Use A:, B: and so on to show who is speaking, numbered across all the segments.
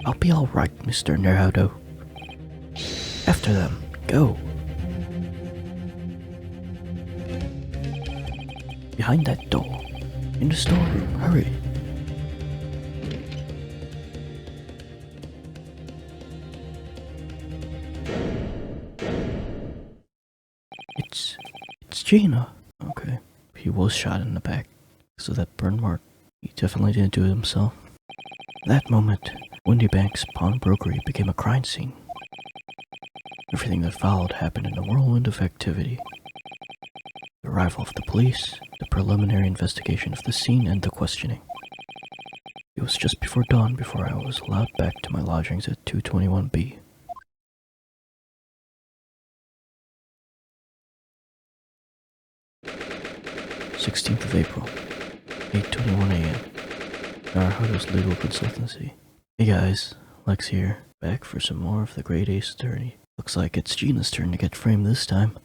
A: I'll be alright, Mr. Naruhodo. After them, go. Behind that door. In the storeroom, hurry. It's Gina. Okay. He was shot in the back. So that burn mark, he definitely didn't do it himself. That moment, Windy Bank's pawnbrokery became a crime scene. Everything that followed happened in a whirlwind of activity. The arrival of the police, the preliminary investigation of the scene, and the questioning. It was just before dawn before I was allowed back to my lodgings at 221B. "16th of April, 8:21 a.m. Naruhodo's legal consultancy. Hey guys, Lex here, back for some more of the Grade A attorney. Looks like it's Gina's turn to get framed this time.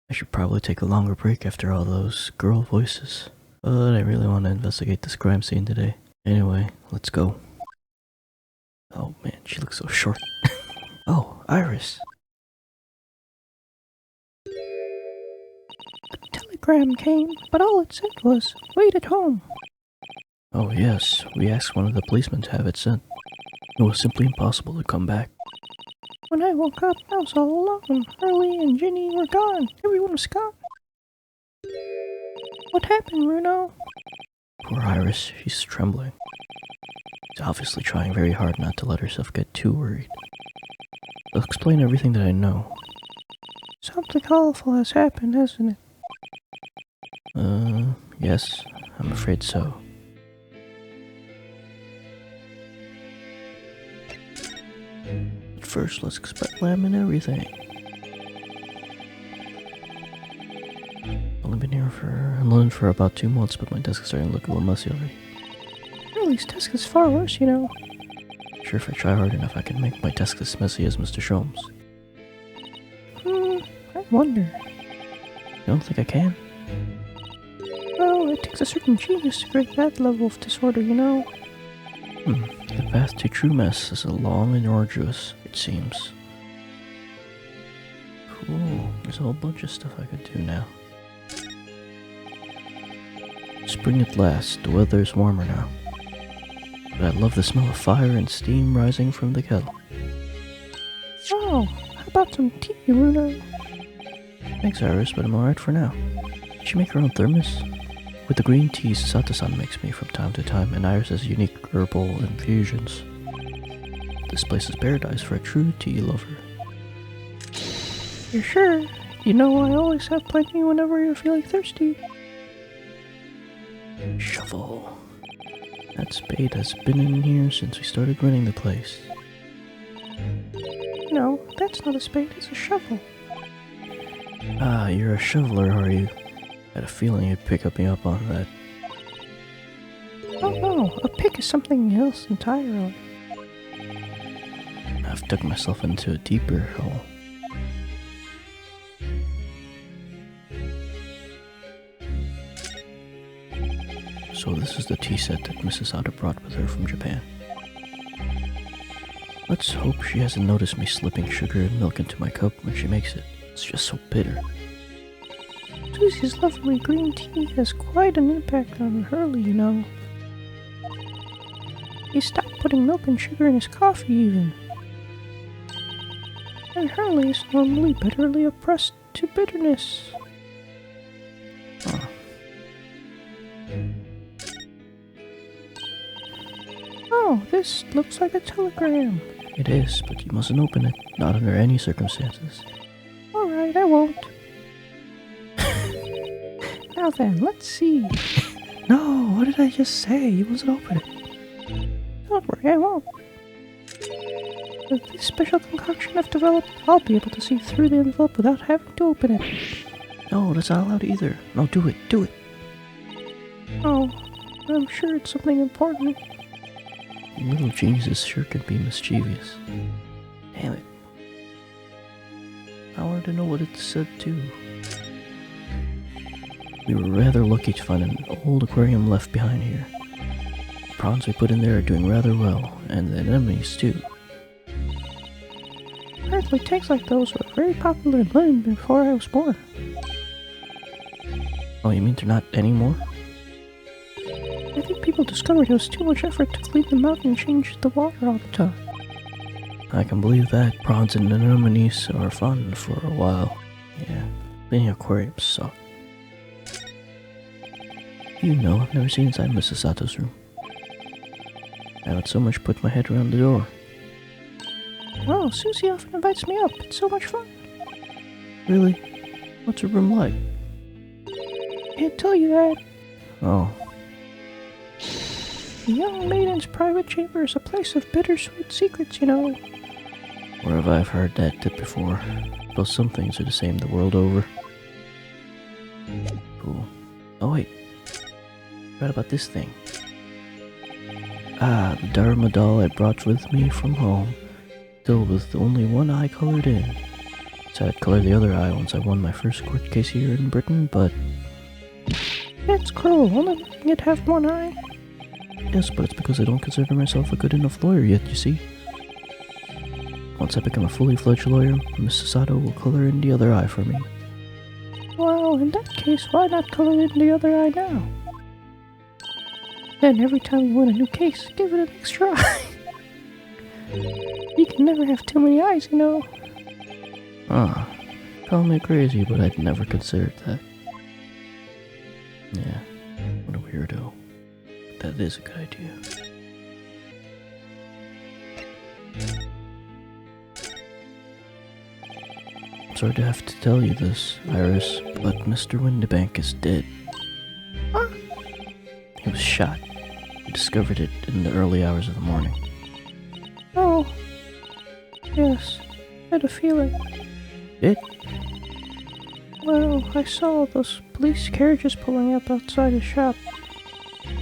A: I should probably take a longer break after all those girl voices, but I really want to investigate this crime scene today. Anyway, let's go." Oh man, she looks so short. Oh, Iris.
B: A telegram came, but all it said was, "Wait at home."
A: Oh yes, we asked one of the policemen to have it sent. It was simply impossible to come back.
B: When I woke up, I was all alone. Hurley and Ginny were gone. Everyone was gone. What happened, Bruno?
A: Poor Iris, she's trembling. She's obviously trying very hard not to let herself get too worried. I'll explain everything that I know.
B: Something awful has happened, hasn't it?
A: Yes, I'm afraid so. But first, let's examine everything. Only been here in London for about 2 months, but my desk is starting to look a little messy already.
B: Hurley's desk is far worse, you know.
A: Sure, if I try hard enough, I can make my desk as messy as Mr. Sholmes.
B: I wonder.
A: You don't think I can?
B: Well, it takes a certain genius to break that level of disorder, you know.
A: The path to true mess is long and arduous, it seems. Cool, there's a whole bunch of stuff I could do now. Spring at last, the weather is warmer now. But I love the smell of fire and steam rising from the kettle.
B: Oh, how about some tea, Bruno?
A: Thanks, Iris, but I'm alright for now. Did she make her own thermos? With the green teas Sato-san makes me from time to time, and Iris's unique herbal infusions. This place is paradise for a true tea lover.
B: You're sure? You know I always have plenty whenever you're feeling thirsty.
A: Shovel. That spade has been in here since we started running the place.
B: No, that's not a spade, it's a shovel.
A: Ah, you're a shoveler, are you? I had a feeling you'd pick me up on that.
B: Oh no, a pick is something else entirely.
A: I've dug myself into a deeper hole. So this is the tea set that Mrs. Otter brought with her from Japan. Let's hope she hasn't noticed me slipping sugar and milk into my cup when she makes it. It's just so bitter.
B: Susie's lovely green tea has quite an impact on Hurley, you know. He stopped putting milk and sugar in his coffee even. And Hurley is normally bitterly oppressed to bitterness.
A: Huh.
B: Oh, this looks like a telegram.
A: It is, but you mustn't open it. Not under any circumstances.
B: Alright, I won't. Now then, let's see.
A: No, what did I just say? You mustn't open it.
B: Don't worry, I won't. With this special concoction I've developed, I'll be able to see through the envelope without having to open it.
A: No, that's not allowed either. No, do it, do it.
B: Oh, I'm sure it's something important.
A: Little geniuses sure can be mischievous. Damn it. I wanted to know what it said too. We were rather lucky to find an old aquarium left behind here. prawns we put in there are doing rather well, and the anemones too.
B: Apparently tanks like those were very popular in London before I was born.
A: Oh, you mean they're not anymore?
B: I think people discovered it was too much effort to clean them out and change the water all the time.
A: I can believe that. Prawns and anemones are fun for a while. Yeah, cleaning aquariums suck. You know, I've never seen inside Mrs. Sato's room. I would so much put my head around the door.
B: Oh, Susie often invites me up. It's so much fun.
A: Really? What's her room like?
B: Can't tell you that.
A: Oh,
B: The young maiden's private chamber is a place of bittersweet secrets, you know.
A: where have I heard that tip before? Though some things are the same the world over. Cool. Oh wait, forgot about this thing. Ah, the Dharma doll I brought with me from home, still with only one eye colored in. So I'd color the other eye once I won my first court case here in Britain, but
B: That's cruel. Only letting it have one eye.
A: yes, but it's because I don't consider myself a good enough lawyer yet, you see. Once I become a fully fledged lawyer, Mrs. Sato will color in the other eye for me.
B: Well, in that case, why not color in the other eye now? Then every time you win a new case, give it an extra eye. You can never have too many eyes, you know.
A: Ah, call me crazy, but I'd never considered that. Yeah, what a weirdo. That is a good idea. I'm sorry to have to tell you this, Iris, but Mr. Windibank is dead.
B: Huh?
A: He was shot. We discovered it in the early hours of the morning.
B: Oh. Yes. I had a feeling.
A: It?
B: Well, I saw those police carriages pulling up outside his shop.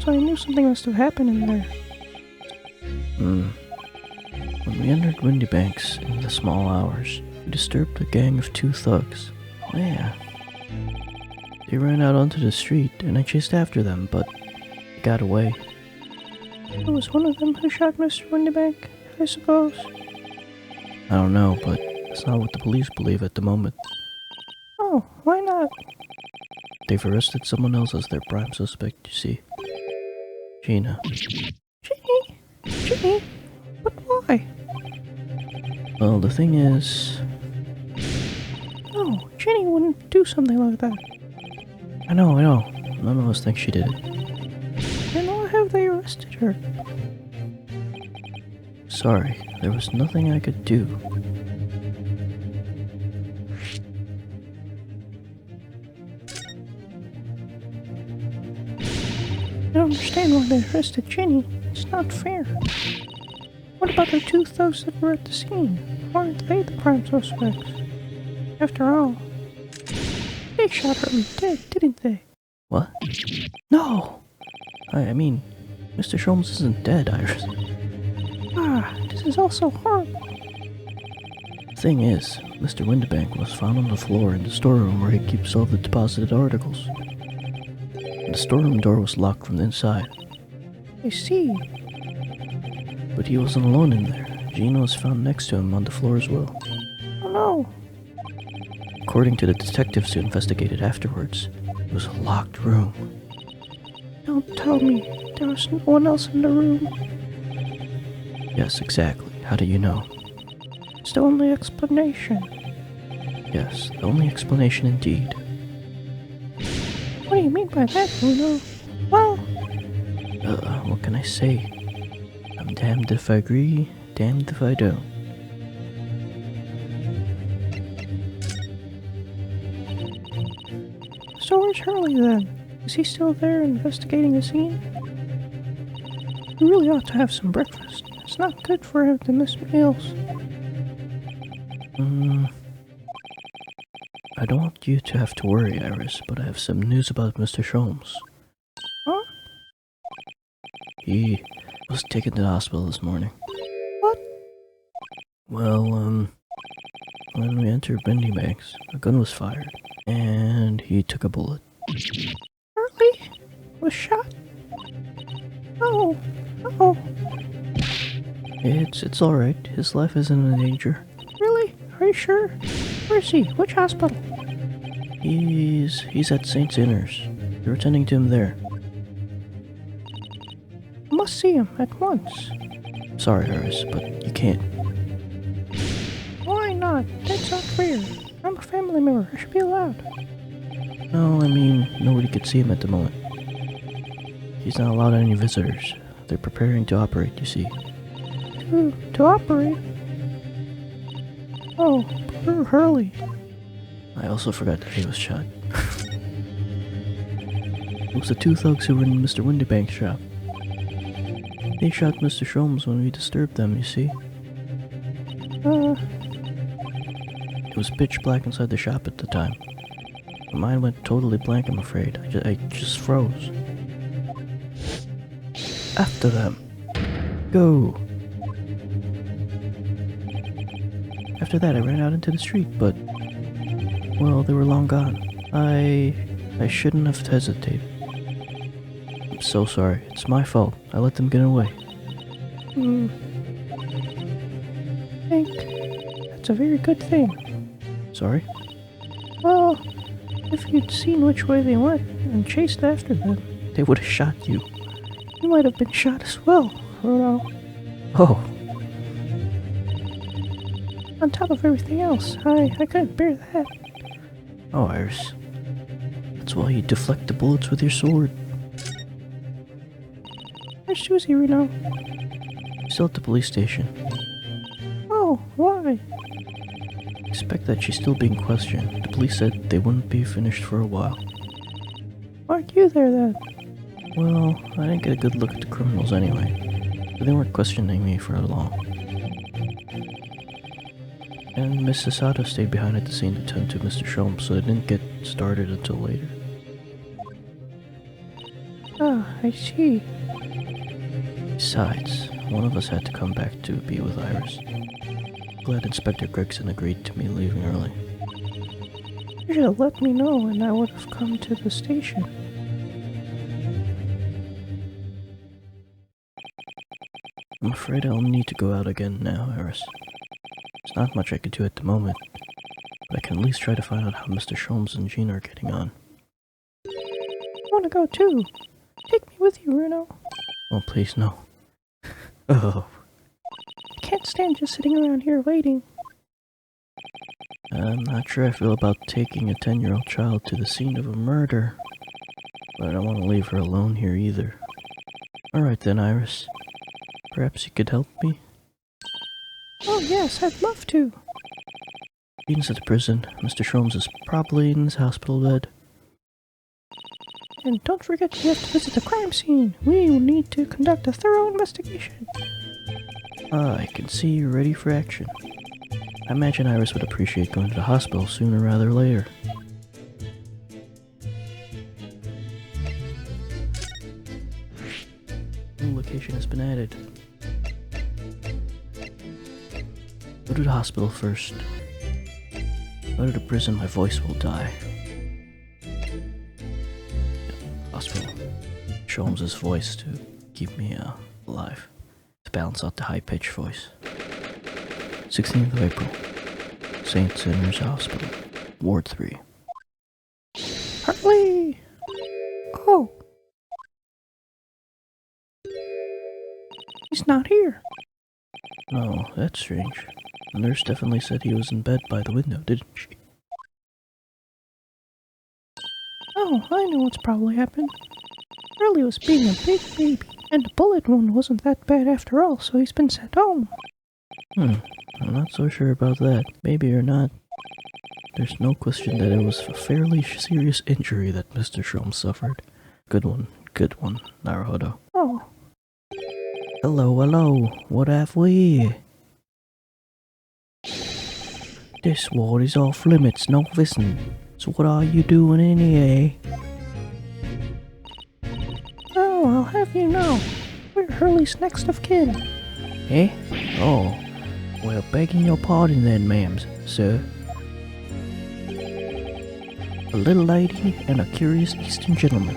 B: So I knew something must have happened in there.
A: When we entered Windibanks in the small hours, we disturbed a gang of 2 thugs. Oh, yeah. They ran out onto the street, and I chased after them, but they got away.
B: It was one of them who shot Mr. Windibank, I suppose.
A: I don't know, but that's not what the police believe at the moment.
B: Oh, why not?
A: They've arrested someone else as their prime suspect, you see. Gina.
B: Ginny? Ginny? But why?
A: Well, the thing is...
B: No, Ginny wouldn't do something like that.
A: I know. None of us think she did it.
B: Then why have they arrested her?
A: Sorry, there was nothing I could do.
B: I don't understand why they arrested Ginny. It's not fair. What about the 2 thugs that were at the scene? Aren't they the prime suspects? After all, they shot her dead, didn't they?
A: What? No! I mean, Mr. Sholmes isn't dead, Iris.
B: Ah, this is all so horrible.
A: Thing is, Mr. Windibank was found on the floor in the storeroom where he keeps all the deposited articles. The storeroom door was locked from the inside,
B: I see.
A: but he wasn't alone in there. Gina was found next to him on the floor as well.
B: Oh no.
A: According to the detectives who investigated afterwards, it was a locked room.
B: Don't tell me there was no one else in the room.
A: Yes, exactly. How do you know?
B: It's the only explanation.
A: Yes, the only explanation indeed.
B: What do you mean by that, Bruno? Well,
A: What can I say? I'm damned if I agree, damned if I don't.
B: so where's Hurley then? Is he still there investigating the scene? We really ought to have some breakfast. It's not good for him to miss meals.
A: I don't want you to have to worry, Iris, but I have some news about Mr. Sholmes.
B: Huh?
A: He was taken to the hospital this morning.
B: What?
A: Well, when we entered Windibanks, a gun was fired, and he took a bullet.
B: Hurley? Was shot? Oh, Oh,
A: It's alright. His life isn't in danger.
B: really? Are you sure? Where is he? Which hospital?
A: He's at St. Synner's. They're attending to him there.
B: I must see him at once.
A: Sorry, Iris, but you can't.
B: Why not? That's not fair. I'm a family member. I should be allowed.
A: No, I mean, nobody could see him at the moment. He's not allowed any visitors. They're preparing to operate, you see.
B: To operate? Oh, poor Hurley.
A: I also forgot that he was shot. It was the two thugs who were in Mr. Windybank's shop. They shot Mr. Sholmes when we disturbed them, you see. It was pitch black inside the shop at the time. My mind went totally blank, I'm afraid. I just froze. After them. Go! After that, I ran out into the street, but... well, they were long gone. I shouldn't have hesitated. I'm so sorry. It's my fault. I let them get away.
B: I think that's a very good thing.
A: Sorry?
B: Well, if you'd seen which way they went and chased after them,
A: They would have shot you.
B: you might have been shot as well, Runo.
A: Oh,
B: On top of everything else, I couldn't bear that.
A: oh, Iris. That's why you deflect the bullets with your sword.
B: Where's Susie, Runo?
A: Still at the police station.
B: Oh, why?
A: Expect that she's still being questioned. The police said they wouldn't be finished for a while.
B: Aren't you there then?
A: Well, I didn't get a good look at the criminals anyway. But they weren't questioning me for long. And Miss Sasato stayed behind at the scene to tend to Mr. Sholmes, so it didn't get started until later.
B: Ah, I see.
A: Besides, one of us had to come back to be with Iris. Glad Inspector Gregson agreed to me leaving early.
B: You should have let me know and I would have come to the station.
A: I'm afraid I'll need to go out again now, Iris. There's not much I could do at the moment, but I can at least try to find out how Mr. Sholmes and Jean are getting on.
B: I want to go too. Take me with you, Runo.
A: Oh, please, no. Oh,
B: I can't stand just sitting around here waiting.
A: I'm not sure I feel about taking a 10-year-old child to the scene of a murder, but I don't want to leave her alone here either. Alright then, Iris. Perhaps you could help me?
B: Oh yes, I'd love to.
A: Jean's at the prison. Mr. Sholmes is probably in his hospital bed.
B: And don't forget we have to visit the crime scene. We will need to conduct a thorough investigation.
A: I can see you're ready for action. I imagine Iris would appreciate going to the hospital sooner rather than later. New location has been added. Go to the hospital first. Go to the prison, my voice will die. Hospital. Sholmes' voice to keep me alive. To balance out the high-pitched voice. 16th of April. St. Synner's Hospital. Ward 3.
B: Hartley! Oh! He's not here.
A: Oh, that's strange. The nurse definitely said he was in bed by the window, didn't she?
B: Oh, I know what's probably happened. Hartley was being a big baby, and the bullet wound wasn't that bad after all, so he's been sent home.
A: I'm not so sure about that. Maybe or not. There's no question that it was a fairly serious injury that Mr. Sholmes suffered. Good one, Naruhodo.
B: Oh,
A: Hello, what have we here? This ward is off limits, no visiting. So what are you doing in here?
B: oh, I'll have you know. We're Hurley's next of kin.
A: Eh? Oh, well, begging your pardon then, ma'am, sir. A little lady and a curious eastern gentleman.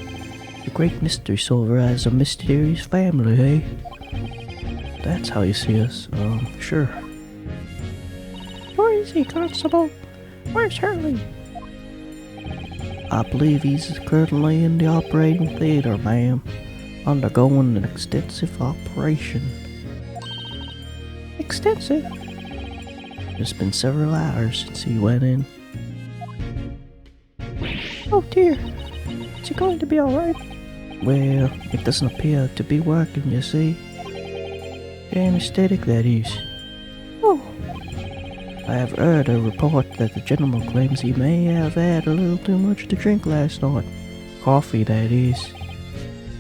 A: The great mystery solver has a mysterious family, eh? That's how you see us. Sure.
B: Where is he, Constable? Where's Hurley?
A: I believe he's currently in the operating theater, ma'am, undergoing an extensive operation.
B: Extensive?
A: It's been several hours since he went in.
B: Oh dear. Is he going to be alright?
A: Well, it doesn't appear to be working, you see. The anesthetic, that is.
B: Oh,
A: I have heard a report that the gentleman claims he may have had a little too much to drink last night. Coffee, that is.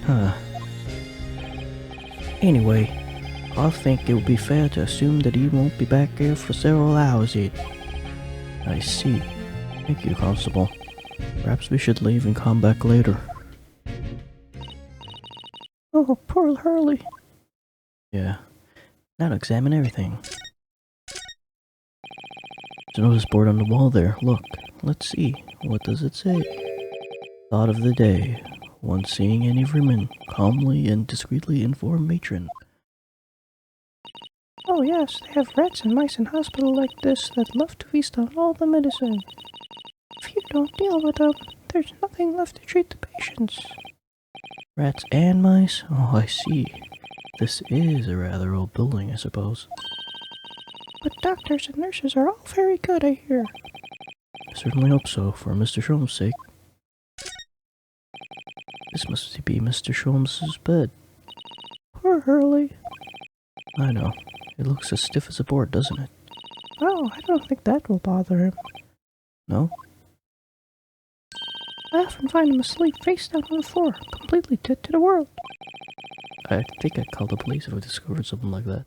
A: Huh. Anyway, I think it would be fair to assume that he won't be back here for several hours yet. I see. Thank you, Constable. Perhaps we should leave and come back later.
B: oh, poor Hurley.
A: Yeah. Now to examine everything. There's a notice board on the wall there. Look. Let's see. What does it say? Thought of the day. One seeing any vermin, calmly and discreetly inform matron.
B: Oh yes, they have rats and mice in hospital like this that love to feast on all the medicine. If you don't deal with them, there's nothing left to treat the patients.
A: Rats and mice? Oh, I see. This is a rather old building, I suppose.
B: But doctors and nurses are all very good, I hear.
A: I certainly hope so, for Mr. Sholmes' sake. This must be Mr. Sholmes' bed.
B: Poor Hurley.
A: I know. It looks as stiff as a board, doesn't it?
B: Oh, I don't think that will bother him.
A: No?
B: I often find him asleep face down on the floor, completely dead to the world.
A: I think I'd call the police if I discovered something like that.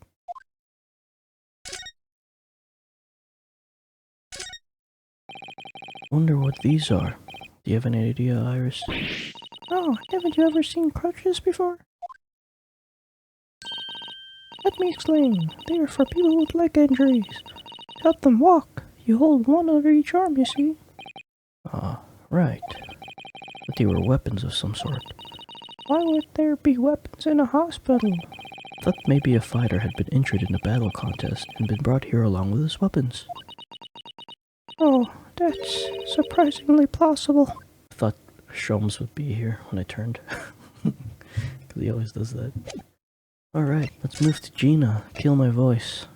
A: Wonder what these are. Do you have any idea, Iris?
B: Oh, haven't you ever seen crutches before? Let me explain. They are for people with leg injuries. To help them walk, you hold one under each arm, you see.
A: Ah, right. But they were weapons of some sort.
B: Why would there be weapons in a hospital?
A: Thought maybe a fighter had been injured in a battle contest and been brought here along with his weapons.
B: Oh, that's surprisingly plausible.
A: Thought Sholmes would be here when I turned. Because he always does that. Alright, let's move to Gina. Kill my voice.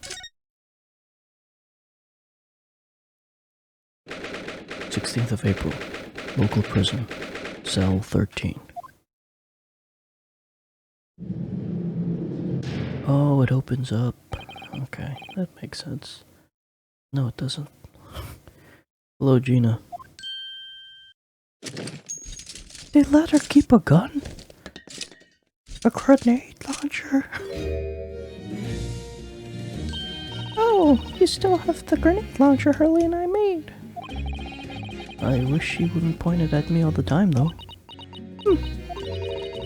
A: 16th of April. Local prison. Cell 13. Oh, it opens up. Okay, that makes sense. No, it doesn't. Hello, Gina.
B: They let her keep a gun? A grenade launcher? Oh, you still have the grenade launcher Hurley and I made.
A: I wish she wouldn't point it at me all the time, though.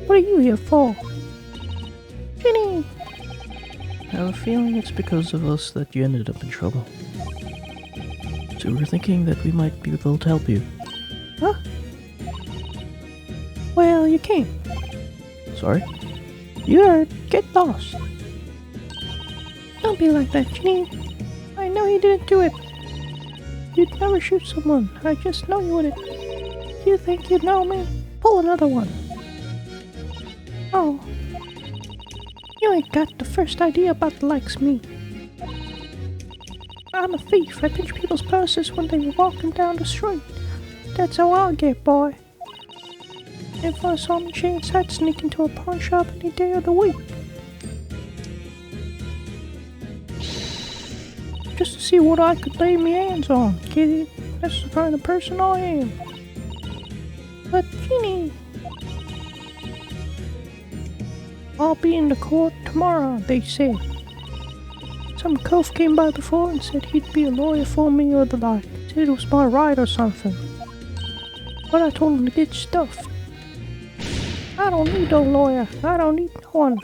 B: What are you here for? Ginny!
A: I have a feeling it's because of us that you ended up in trouble. So we're thinking that we might be able to help you.
B: Huh? Well, you can't.
A: Sorry?
B: You're get lost. Don't be like that, Ginny. I know you didn't do it. You'd never shoot someone. I just know you wouldn't. You think you know me? Pull another one. Oh. You ain't got the first idea about the likes me. I'm a thief. I pinch people's purses when they were walking down the street. That's how I'll get, boy. If I saw me chance, I'd sneak into a pawn shop any day of the week. Just to see what I could lay my hands on, kitty. That's the kind of person I am. But, Ginny, I'll be in the court tomorrow, they said. Some cove came by before and said he'd be a lawyer for me or the like. Said it was my right or something. But I told him to get stuffed. I don't need no lawyer. I don't need no one.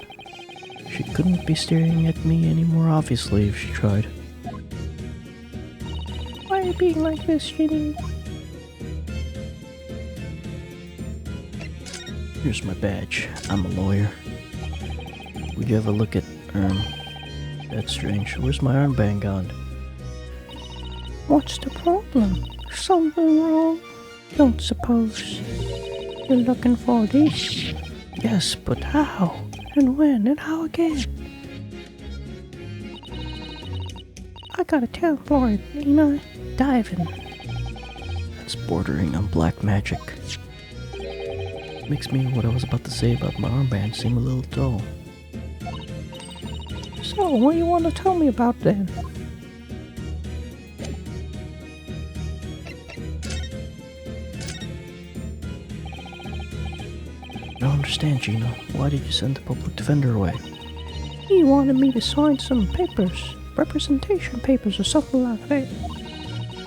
A: She couldn't be staring at me any more obviously if she tried.
B: Why are you being like this, Ginny?
A: Here's my badge. I'm a lawyer. Would you ever look at, That's strange. Where's my armband gone?
B: What's the problem? Something wrong? Don't suppose you're looking for this?
A: Yes, but how?
B: And when? And how again? I got a talent for it, ain't I? Diving.
A: That's bordering on black magic. Makes me what I was about to say about my armband seem a little dull.
B: So, what do you want to tell me about then?
A: I don't understand, Gina. Why did you send the public defender away?
B: He wanted me to sign some papers, representation papers or something like that.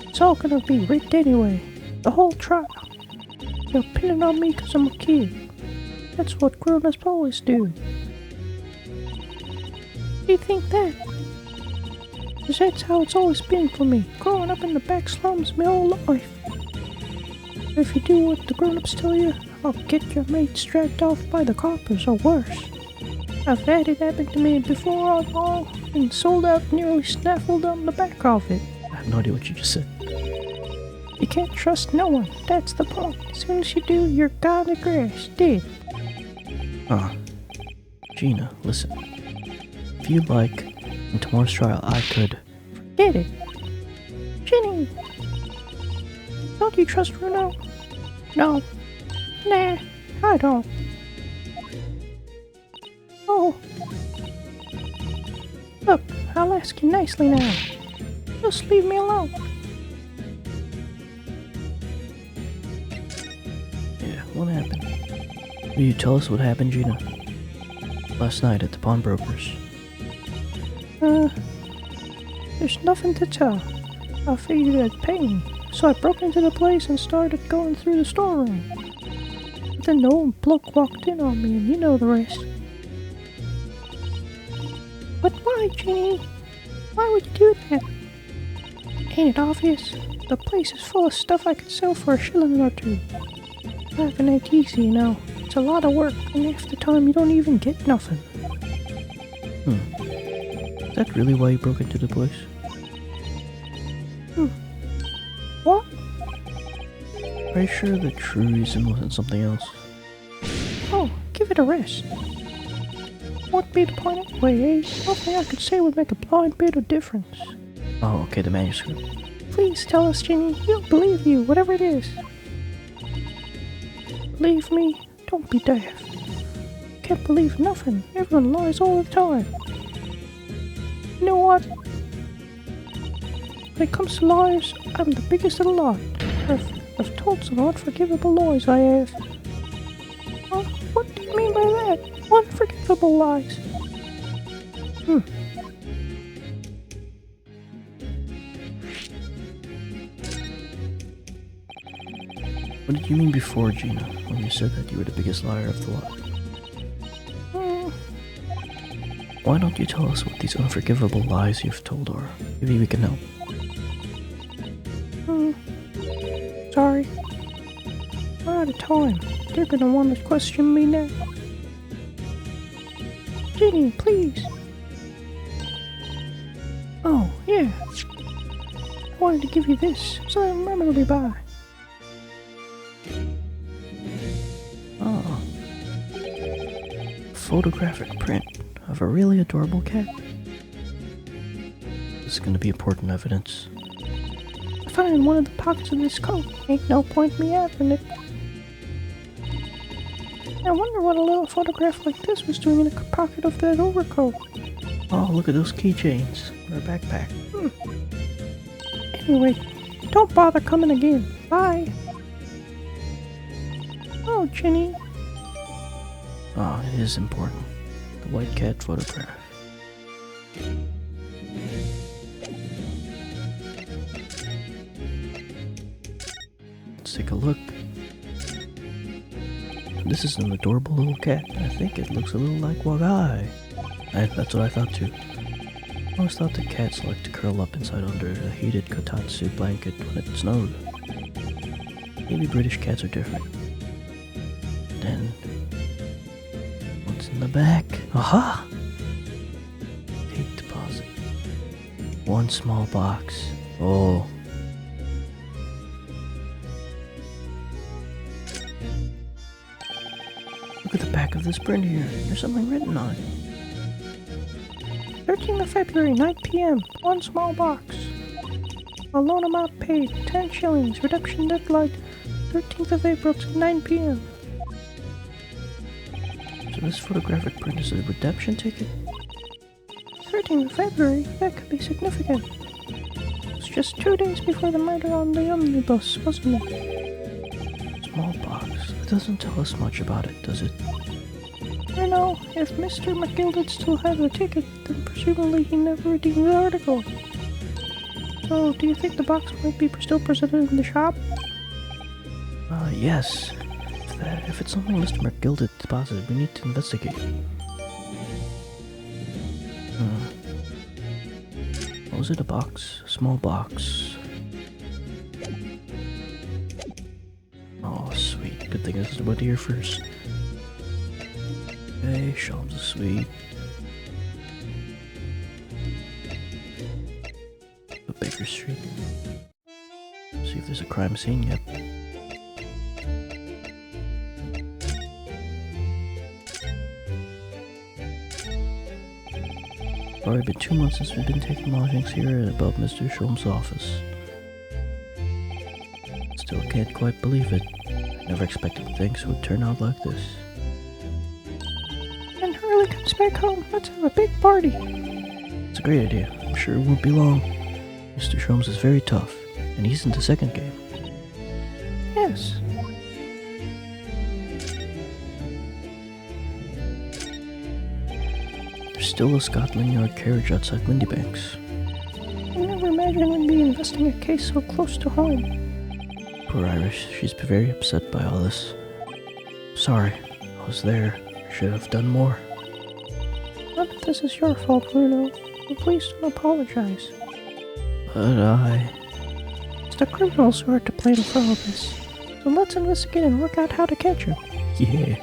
B: It's all gonna be rigged anyway, the whole trial. They'll pin it on me because I'm a kid. That's what grown-ups always do. You think that? Because that's how it's always been for me, growing up in the back slums my whole life. If you do what the grown-ups tell you, I'll get your mates dragged off by the coppers or worse. I've had it happen to me before on all, and sold out nearly snaffled on the back of it.
A: I have no idea what you just said.
B: You can't trust no one, that's the point. As soon as you do, you're gone to grass, dead.
A: Gina, listen. If you'd like, in tomorrow's trial, I could...
B: Forget it. Ginny! Don't you trust Bruno? No. Nah, I don't. Oh. Look, I'll ask you nicely now. Just leave me alone.
A: Yeah, what happened? Will you tell us what happened, Gina? Last night at the pawnbroker's.
B: There's nothing to tell. I figured it'd pay me, so I broke into the place and started going through the storeroom. But then the old bloke walked in on me, and you know the rest. But why, Ginny? Why would you do that? Ain't it obvious? The place is full of stuff I could sell for $1 or $2. Life ain't easy, you know. It's a lot of work, and half the time you don't even get nothing.
A: Is that really why you broke into the place?
B: What?
A: Are you sure the true reason wasn't something else?
B: Oh, give it a rest. What'd be the point anyway, eh? Nothing I could say would make a blind bit of difference.
A: Oh, okay, the manuscript.
B: Please tell us, Ginny. We'll believe you, whatever it is. Believe me, don't be daft. Can't believe nothing. Everyone lies all the time. You know what? When it comes to lies, I'm the biggest of the lot. I've told some unforgivable lies, I have. Well, what do you mean by that? Unforgivable lies?
A: What did you mean before, Gina, when you said that you were the biggest liar of the lot? Why don't you tell us what these unforgivable lies you've told are? Maybe we can help.
B: Sorry. We're out of time. They're gonna want to question me now. Ginny, please. Oh, yeah. I wanted to give you this, so I remember to be by.
A: Oh. Photographic print of a really adorable cat. This is gonna be important evidence.
B: I found it in one of the pockets of this coat. Ain't no point me having it. I wonder what a little photograph like this was doing in the pocket of that overcoat.
A: Oh, look at those keychains. Or a backpack.
B: Anyway, don't bother coming again. Bye. Oh, Ginny.
A: Oh, it is important. The white cat photograph. Let's take a look. This is an adorable little cat. I think it looks a little like Wagai. That's what I thought too. I always thought that cats like to curl up inside under a heated kotatsu blanket when it snowed. Maybe British cats are different. Then, what's in the back? Aha! Take deposit. One small box. Oh. Look at the back of this print here. There's something written on it.
B: 13th of February, 9 p.m. One small box. A loan amount paid, 10 shillings. Redemption deadline, 13th of April to 9 p.m.
A: So this photographic print is a redemption ticket?
B: 13th of February? That could be significant. It's just 2 days before the murder on the omnibus, wasn't it?
A: Small box. It doesn't tell us much about it, does it?
B: I know. If Mr. McGilded still had the ticket, then presumably he never redeemed the article. So, do you think the box might be still presented in the shop?
A: Yes. If it's something Mr. McGilded deposited, we need to investigate. What was it? A box? A small box. Oh, sweet. Good thing this is about here first. Okay, Sholmes is sweet. The Baker Street. See if there's a crime scene yet. Already been 2 months since we've been taking lodgings here above Mr. Sholmes' office. Still can't quite believe it. Never expected things would turn out like this.
B: When Hurley comes back home, let's have a big party.
A: It's a great idea. I'm sure it won't be long. Mr. Sholmes is very tough, and he's in the second game.
B: Yes.
A: There's still a Scotland Yard carriage outside Windybanks.
B: I never imagined we'd be investing a case so close to home.
A: Poor Irish, she's very upset by all this. Sorry, I was there. Should have done more.
B: Not that this is your fault, Bruno. And please don't apologize.
A: But
B: It's the criminals who are to blame for all this. So let's investigate and work out how to catch them.
A: yeah,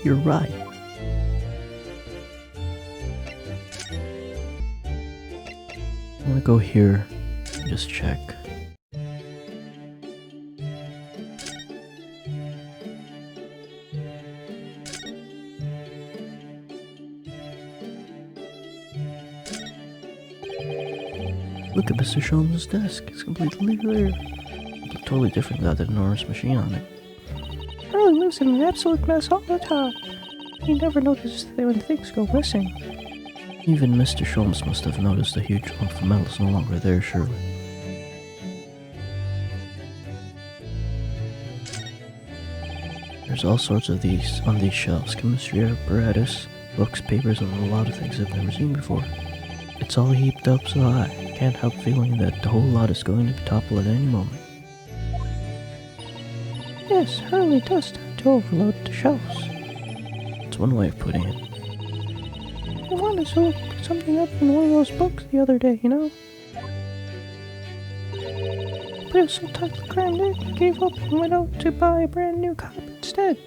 A: you're right. I'm gonna go here and just check. Look at Mr. Sholmes' desk. It's completely clear. It's totally different without that enormous machine on it.
B: Hurley lives in an absolute mess all the time. He never notices when things go missing.
A: Even Mr. Sholmes must have noticed the huge lump of metal is no longer there, surely. There's all sorts of these on these shelves. Chemistry apparatus, books, papers, and a lot of things I've never seen before. It's all heaped up so high. Can't help feeling that the whole lot is going to topple at any moment.
B: Yes, Hurley does tend to overload the shelves.
A: It's one way of putting it.
B: I wanted to look something up in one of those books the other day, you know? But it was so tightly crammed in, he gave up and went out to buy a brand new copy instead.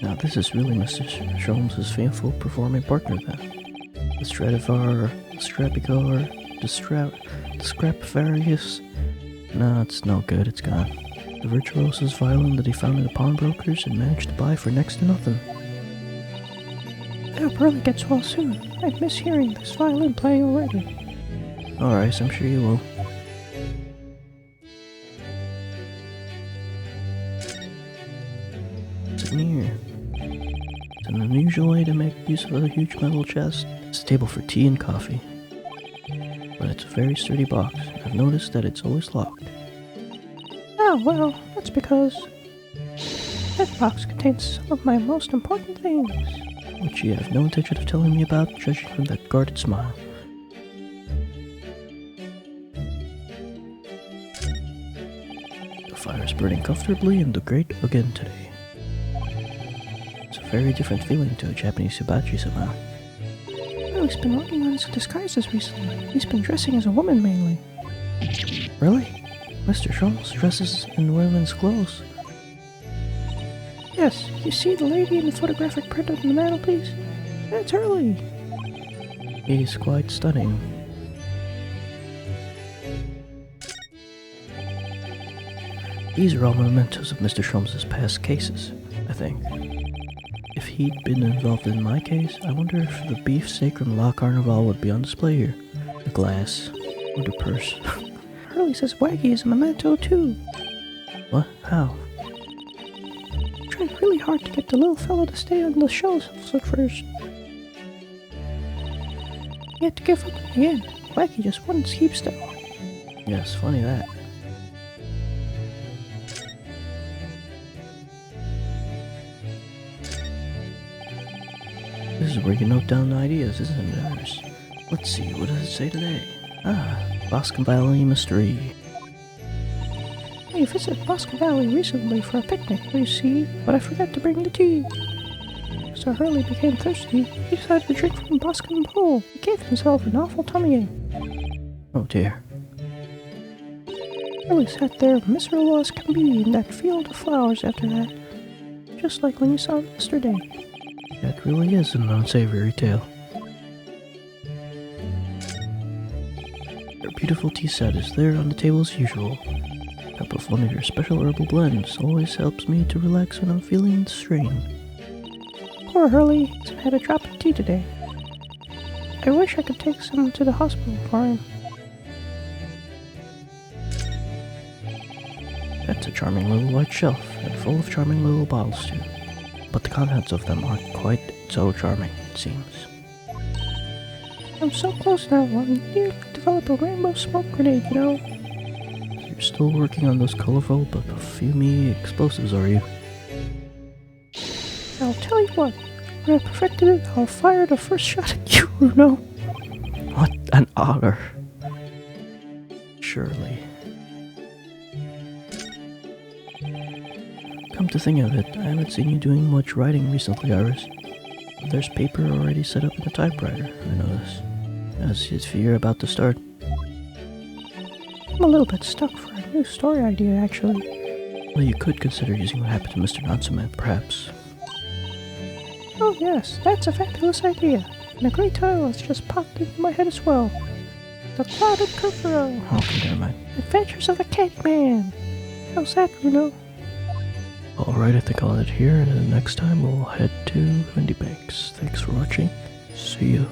A: Now this is really Mr. Sholmes' faithful performing partner then. The Stradivar, the Strapicar, the Scrapvarius. No, it's no good, it's gone. The virtuoso's violin that he found in the pawnbrokers and managed to buy for next to nothing.
B: I hope Hurley gets well soon. I miss hearing this violin playing already.
A: Alright, I'm sure you will. What's in here? It's an unusual way to make use of a huge metal chest. It's a table for tea and coffee. But it's a very sturdy box. I've noticed that it's always locked.
B: Oh, well, that's because that box contains some of my most important things.
A: Which you have no intention of telling me about, judging from that guarded smile. The fire is burning comfortably in the grate again today. It's a very different feeling to a Japanese hibachi somehow.
B: Hurley's been working on his disguises recently. He's been dressing as a woman mainly.
A: Really? Mr. Sholmes dresses in women's clothes.
B: Yes, you see the lady in the photographic print on the mantelpiece? That's Hurley.
A: He's quite stunning. These are all mementos of Mr. Sholmes' past cases, I think. If he'd been involved in my case, I wonder if the beefsteak from La Carnival would be on display here. The glass, or the purse.
B: Hurley says Waggy is a memento too.
A: What? How?
B: I tried really hard to get the little fellow to stay on the shelves at first. He had to give up in the end. Waggy just wouldn't keep still.
A: Yes, funny that. This is where you note down ideas, isn't it, Iris? Let's see, what does it say today? Boscombe Valley Mystery.
B: I visited Boscombe Valley recently for a picnic, you see, but I forgot to bring the tea. So Hurley became thirsty. He decided to drink from Boscombe Pool. He gave himself an awful tummy ache.
A: Oh dear.
B: Hurley sat there miserable as can be in that field of flowers after that. Just like when you saw him yesterday.
A: That really is an unsavory tale. Your beautiful tea set is there on the table as usual. A cup of one of your special herbal blends always helps me to relax when I'm feeling strain.
B: Poor Hurley hasn't had a drop of tea today. I wish I could take some to the hospital for him.
A: That's a charming little white shelf, and full of charming little bottles too. But the contents of them aren't quite so charming, it seems.
B: I'm so close now. I'm nearly develop a rainbow smoke grenade, you know.
A: You're still working on those colorful but perfumey explosives, are you?
B: I'll tell you what. When I perfected it, I'll fire the first shot at you, Bruno.
A: What an honor. Surely. Come to think of it, I haven't seen you doing much writing recently, Iris. There's paper already set up in the typewriter, I notice. As if you're about to start.
B: I'm a little bit stuck for a new story idea, actually.
A: Well, you could consider using what happened to Mr. Nonsumet, perhaps.
B: Oh yes, that's a fabulous idea. And a great title has just popped into my head as well. The Clouded Curfew.
A: Okay, never mind.
B: Adventures of the Catman. How's that, Bruno?
A: Alright, I think I'll end it here, and then next time we'll head to Windy Banks. Thanks for watching. See ya.